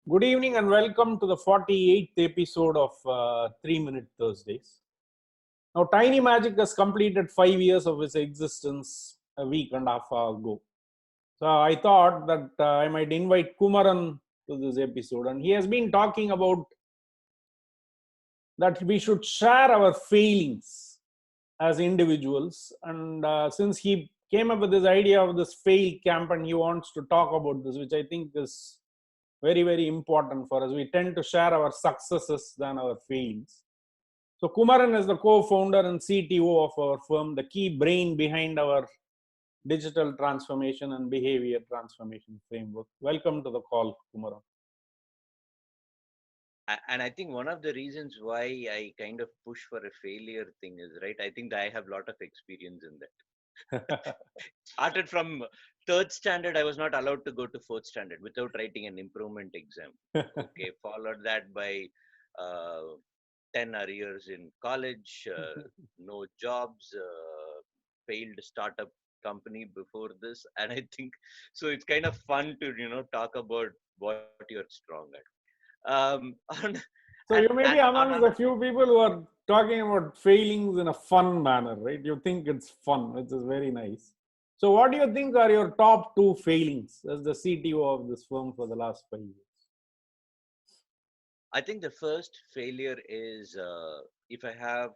Good evening and welcome to the 48th episode of 3 Minute Thursdays. Now, Tiny Magiq has completed 5 years of its existence a week and a half ago. So, I thought that I might invite Kumaran to this episode, and he has been talking about that we should share our failings as individuals. And since he came up with this idea of this Failcamp and he wants to talk about this, which I think is very, very important for us. We tend to share our successes than our failings. So Kumaran is the co-founder and CTO of our firm, the key brain behind our digital transformation and behavior transformation framework. Welcome to the call, Kumaran. And I think one of the reasons why I kind of push for a failure thing is, right, I think that I have a lot of experience in that. Started from third standard, I was not allowed to go to fourth standard without writing an improvement exam. Okay, followed that by 10 arrears in college, no jobs, failed startup company before this. And I think, so it's kind of fun to, talk about what you're strong at. On, So you may be among the few people who are talking about failings in a fun manner, right? You think it's fun, which is very nice. So what do you think are your top two failings as the CTO of this firm for the last 5 years? I think the first failure is if I have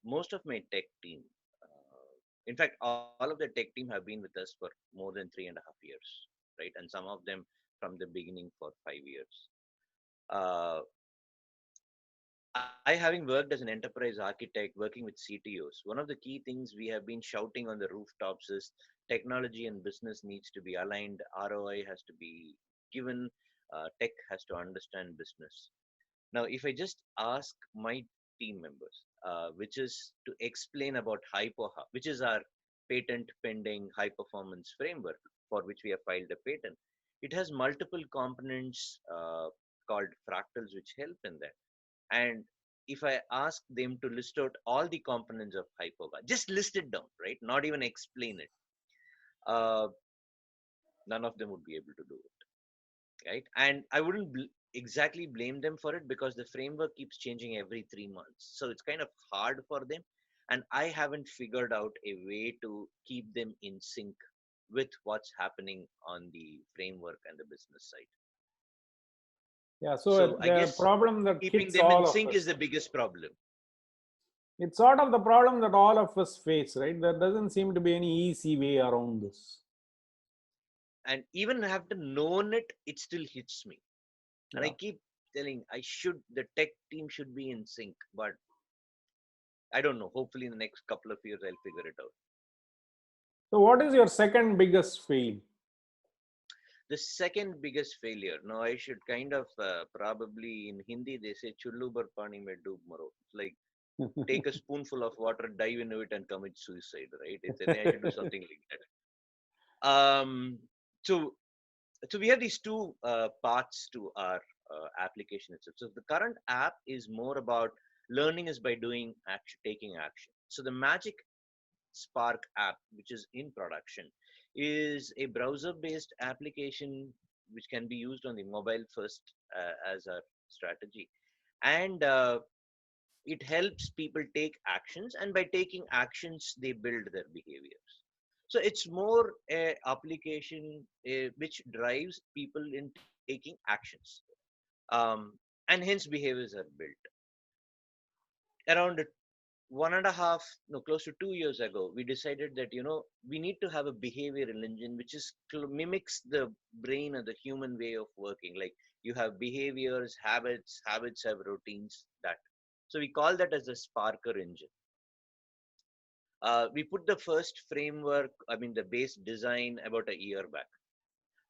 most of my tech team. In fact, all of the tech team have been with us for more than 3.5 years, right? And some of them from the beginning for 5 years. I, having worked as an enterprise architect, working with CTOs, one of the key things we have been shouting on the rooftops is technology and business needs to be aligned. ROI has to be given. Tech has to understand business. Now, if I just ask my team members, which is to explain about HypoHub, which is our patent pending high performance framework for which we have filed a patent, it has multiple components called fractals which help in that. And if I ask them to list out all the components of HypoHub, just list it down, right? Not even explain it. None of them would be able to do it, right? And I wouldn't exactly blame them for it because the framework keeps changing every 3 months. So it's kind of hard for them. And I haven't figured out a way to keep them in sync with what's happening on the framework and the business side. Yeah, so So I the guess problem that keeping hits them in all of sync us. is the biggest problem. It's sort of the problem that all of us face, right? There doesn't seem to be any easy way around this. And even after known it, it still hits me. And Yeah. I keep telling the tech team should be in sync, but I don't know. Hopefully in the next couple of years, I'll figure it out. So what is your second biggest fail? The second biggest failure. Now I should kind of probably in Hindi they say chullu bar pani mein doob maro. It's like take a spoonful of water, dive into it, and commit suicide. Right? I think I should do something like that. So we have these two parts to our application itself. So the current app is more about learning is by doing action, taking action. So the Magic Spark app, which is in production, is a browser-based application which can be used on the mobile first as a strategy, and it helps people take actions, and by taking actions, they build their behaviors. So it's more a application which drives people in taking actions, and hence behaviors are built. Around 1.5, no, close to 2 years ago, we decided that we need to have a behavioral engine which is mimics the brain or the human way of working. Like you have behaviors, habits have routines. That so we call that as a Sparker engine. We put the first framework, I mean the base design, about a year back,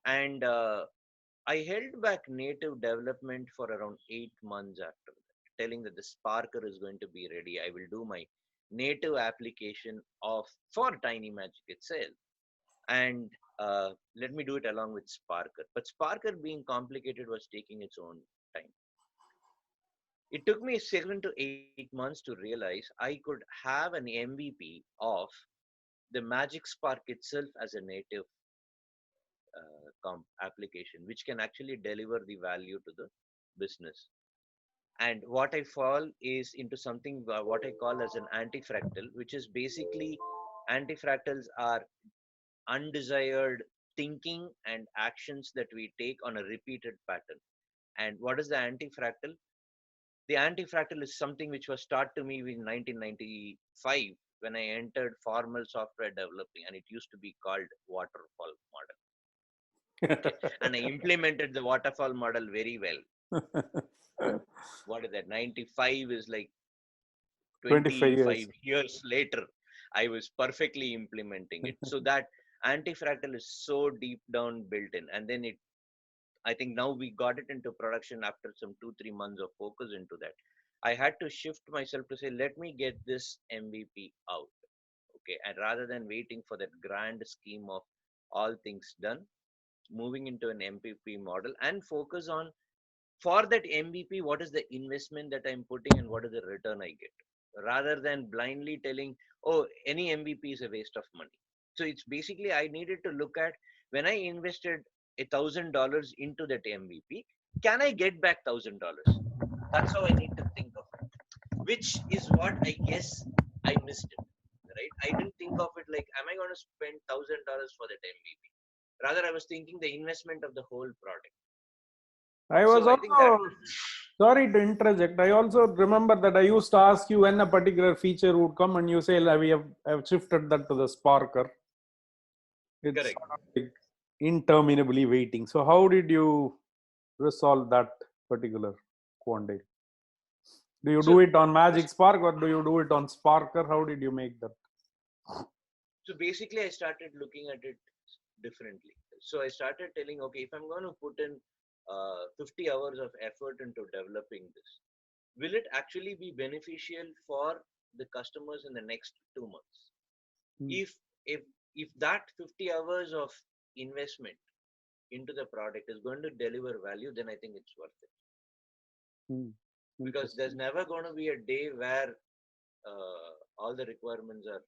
and I held back native development for around 8 months after that, telling that the Sparker is going to be ready. I will do my native application of for Tiny Magiq itself, and let me do it along with Sparker. But Sparker being complicated was taking its own time. It took me 7 to 8 months to realize I could have an MVP of the Magic Spark itself as a native application which can actually deliver the value to the business. And what I fall is into something what I call as an anti-fractal, which is basically anti-fractals are undesired thinking and actions that we take on a repeated pattern. And what is the anti-fractal? The anti-fractal is something which was taught to me in 1995 when I entered formal software developing, and it used to be called waterfall model. Okay, and I implemented the waterfall model very well. What is that? 95 is like 25 25 years. years later. I was perfectly implementing it. So that anti-fractal is so deep down built in, and then it. I think now we got it into production after some 2-3 months of focus into that. I had to shift myself to say, let me get this MVP out. Okay. And rather than waiting for that grand scheme of all things done, moving into an MVP model and focus on for that MVP, what is the investment that I'm putting and what is the return I get, rather than blindly telling, oh, any MVP is a waste of money. So it's basically, I needed to look at when I invested $1,000 into that MVP, can I get back $1,000? That's how I need to think of it, which is what I guess I missed it. Right? I didn't think of it like, am I going to spend $1,000 for that MVP? Rather, I was thinking the investment of the whole product. I was So I think that also, sorry to interject, I also remember that I used to ask you when a particular feature would come and you say, I've shifted that to the Sparker. It's correct. sort of like interminably waiting. So how did you resolve that particular quandary? Do you do So, it on Magic Spark or do you do it on Sparker? How did you make that? so basically, I started looking at it differently. So I started telling, okay, if I'm going to put in 50 hours of effort into developing this, will it actually be beneficial for the customers in the next 2 months? Hmm. If that 50 hours of investment into the product is going to deliver value, then I think it's worth it. Because there's never going to be a day where all the requirements are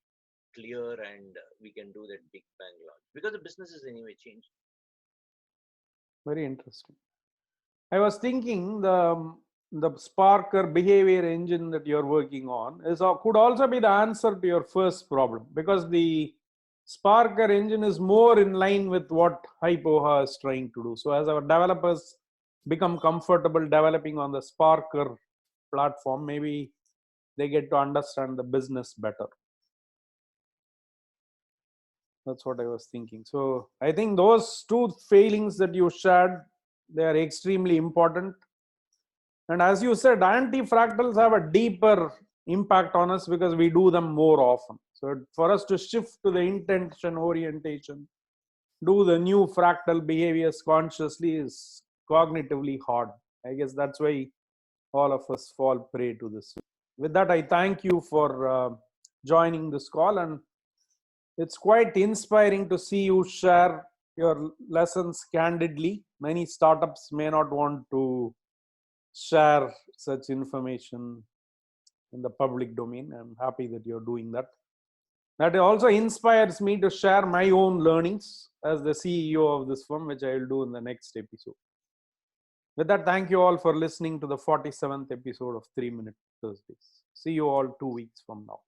clear and we can do that big bang launch, because the business is anyway changed. Very interesting. I was thinking the Sparker behavior engine that you're working on could also be the answer to your first problem, because the Sparker engine is more in line with what Hypoha is trying to do. So as our developers become comfortable developing on the Sparker platform, maybe they get to understand the business better. That's what I was thinking. So I think those two failings that you shared, they are extremely important. And as you said, anti-fractals have a deeper impact on us because we do them more often. So for us to shift to the intention orientation, do the new fractal behaviors consciously is cognitively hard. I guess that's why all of us fall prey to this. With that, I thank you for joining this call, and it's quite inspiring to see you share your lessons candidly. Many startups may not want to share such information in the public domain. I'm happy that you're doing that. That also inspires me to share my own learnings as the CEO of this firm, which I will do in the next episode. With that, thank you all for listening to the 47th episode of 3 Minute Thursdays. See you all 2 weeks from now.